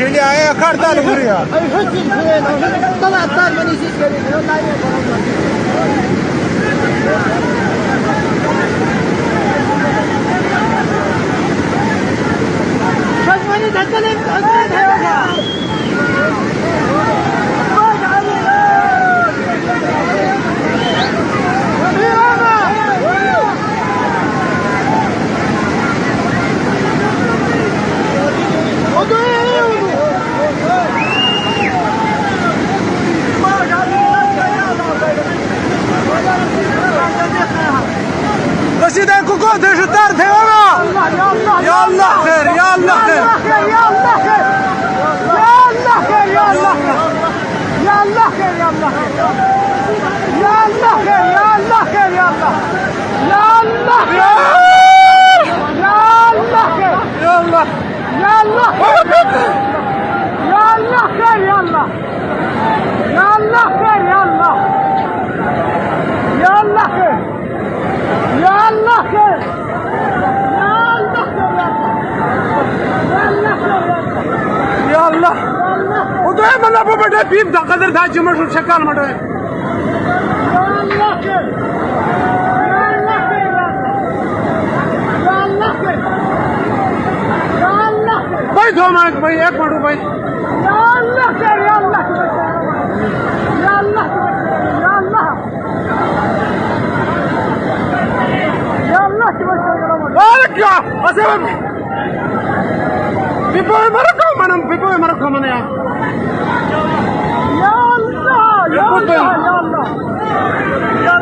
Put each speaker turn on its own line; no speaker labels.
Geliyor ya kartal vuruyor.
Ay hıçın kıvayın. Talatlar beni siz görüyor. Onlar yok. Şazmani takılın. Hazret hayata.
قصيدة كوكو تشتار تيوانا يا الله خير يا الله خير
يا الله خير يا الله خير يا الله خير يا الله خير يا الله خير يا الله خير يا الله يا الله خير يا الله خير
يا الله
يا الله يا الله خير يا الله يا الله خير يا الله يا الله خير يا الله خير
يا الله وده من أبو بدر بيم دقدر ذا جمر شو شكال مدة
يا الله خير يا الله خير يا الله خير يا الله خير
भाई दो मिनट भाई एक मिनट भाई
يا الله خير يا الله يا الله يا الله يا الله
بارك يا أسبب بيبوي مركم منام بيبوي مركم منيا
يا الله يا الله يا الله يا